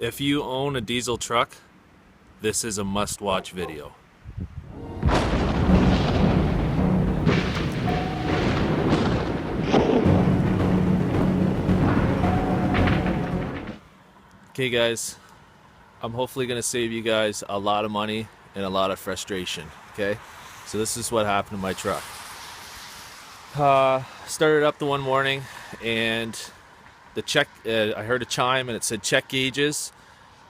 If you own a diesel truck, this is a must-watch video. Okay guys, I'm hopefully going to save you guys a lot of money and a lot of frustration, okay? So this is what happened to my truck. Started up the one morning and I heard a chime and it said check gauges,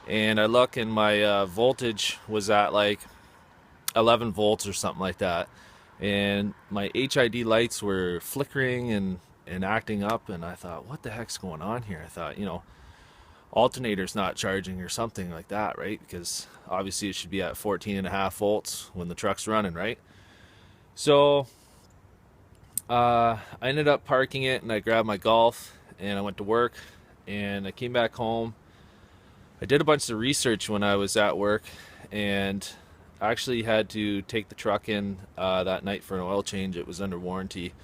and I look and my voltage was at like 11 volts or something like that, and my HID lights were flickering and acting up, and I thought, what the heck's going on here? I thought, alternator's not charging or something like that, right? Because obviously it should be at 14.5 volts when the truck's running, right? So I ended up parking it and I grabbed my Golf and I went to work, and I came back home. I did a bunch of research when I was at work, and I actually had to take the truck in that night for an oil change. It was under warranty.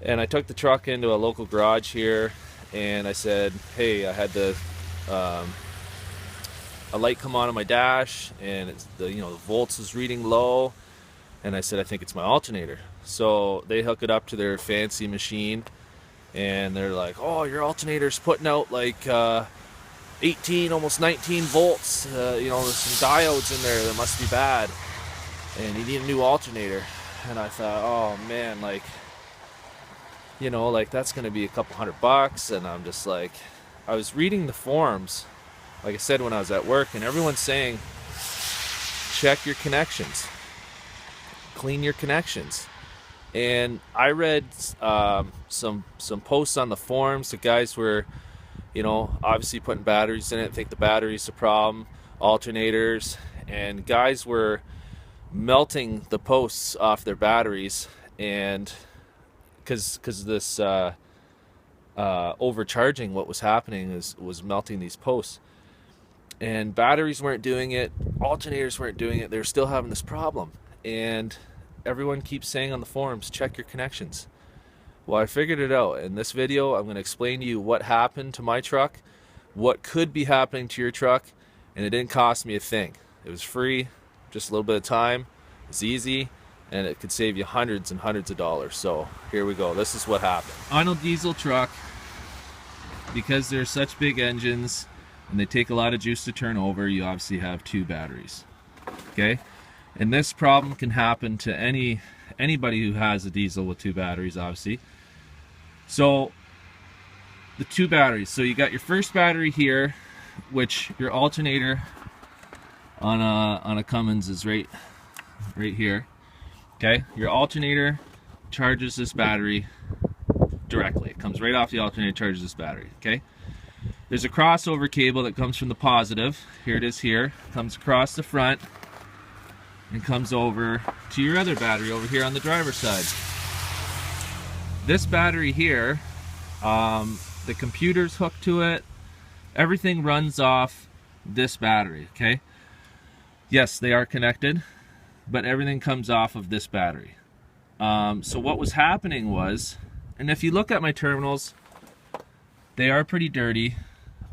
And I took the truck into a local garage here, and I said, hey, I had a light come on my dash, and it's the volts is reading low, and I said, I think it's my alternator. So they hook it up to their fancy machine, and they're like, oh, your alternator's putting out like 18, almost 19 volts. There's some diodes in there that must be bad, and you need a new alternator. And I thought, oh man, like that's gonna be a couple $100. And I'm just like, I was reading the forums, like I said, when I was at work, and everyone's saying, check your connections, clean your connections. And I read some posts on the forums. The guys were, obviously putting batteries in it, think the battery's the problem, alternators, and guys were melting the posts off their batteries, and because this overcharging, what was happening was melting these posts, and batteries weren't doing it, alternators weren't doing it. They were still having this problem, and everyone keeps saying on the forums, check your connections. Well, I figured it out. In this video, I'm going to explain to you what happened to my truck, what could be happening to your truck, and it didn't cost me a thing. It was free, just a little bit of time, it's easy, and it could save you hundreds and hundreds of dollars. So here we go. This is what happened. On a diesel truck, because they're such big engines and they take a lot of juice to turn over, you obviously have two batteries, okay? And this problem can happen to anybody who has a diesel with two batteries, obviously. So the two batteries, so you got your first battery here, which your alternator on a Cummins is right here, okay? Your alternator charges this battery directly. It comes right off the alternator, charges this battery, okay? There's a crossover cable that comes from the positive, here it is here, comes across the front and comes over to your other battery over here on the driver's side. This battery here, the computer's hooked to it, everything runs off this battery, okay? Yes, they are connected, but everything comes off of this battery. So what was happening was, and if you look at my terminals, they are pretty dirty,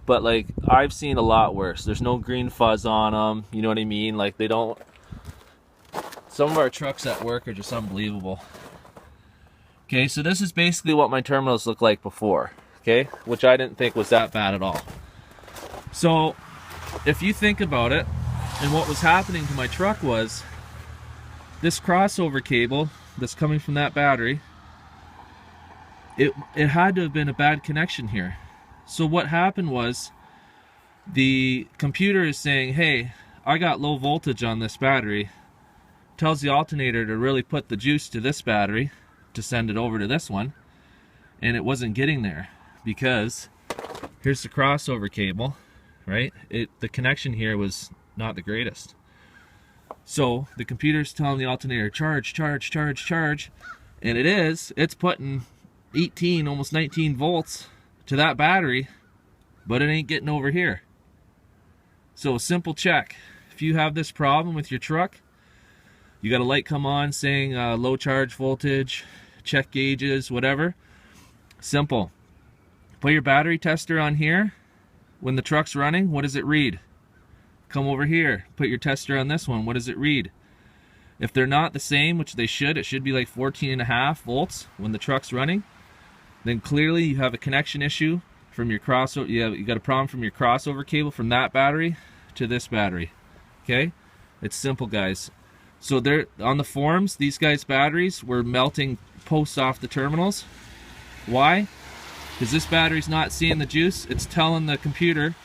but like I've seen a lot worse. There's no green fuzz on them, you know what I mean? Like they don't. Some of our trucks at work are just unbelievable. Okay, so this is basically what my terminals look like before, okay? Which I didn't think was that bad at all. So, if you think about it, and what was happening to my truck was, this crossover cable that's coming from that battery, it had to have been a bad connection here. So what happened was, the computer is saying, hey, I got low voltage on this battery, tells the alternator to really put the juice to this battery to send it over to this one, and it wasn't getting there because here's the crossover cable, right? The connection here was not the greatest. So the computer's telling the alternator charge, charge, charge, charge, and it's putting 18, almost 19 volts to that battery, but it ain't getting over here. So a simple check. If you have this problem with your truck, you got a light come on saying low charge voltage, check gauges, whatever. Simple. Put your battery tester on here, When the truck's running, what does it read? Come over here, put your tester on this one. What does it read? If they're not the same, which they should, it should be like 14.5 volts when the truck's running, then clearly you have a connection issue from your crossover. You got a problem from your crossover cable from that battery to this battery. Okay? It's simple, guys. So they're on the forums, these guys' batteries were melting posts off the terminals. Why? Because this battery's not seeing the juice. It's telling the computer,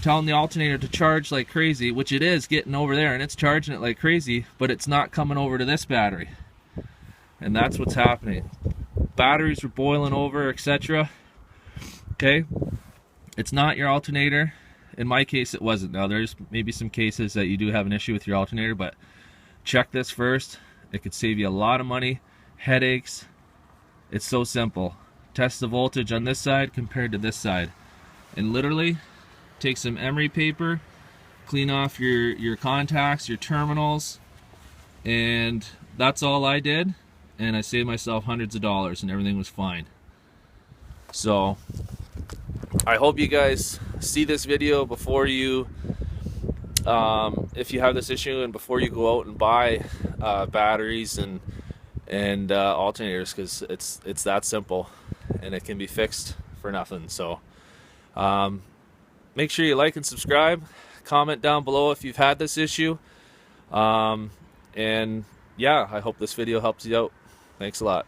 telling the alternator to charge like crazy, which it is getting over there and it's charging it like crazy, but it's not coming over to this battery. And that's what's happening. Batteries were boiling over, etc. Okay? It's not your alternator. In my case, it wasn't. Now, there's maybe some cases that you do have an issue with your alternator, but check this first. It could save you a lot of money, headaches. It's so simple. Test the voltage on this side compared to this side. And literally, take some emery paper, clean off your contacts, your terminals, and that's all I did. And I saved myself hundreds of dollars and everything was fine. So, I hope you guys see this video before you, if you have this issue, and before you go out and buy batteries and alternators, because it's that simple and it can be fixed for nothing. So make sure you like and subscribe, comment down below if you've had this issue, and yeah, I hope this video helps you out. Thanks a lot.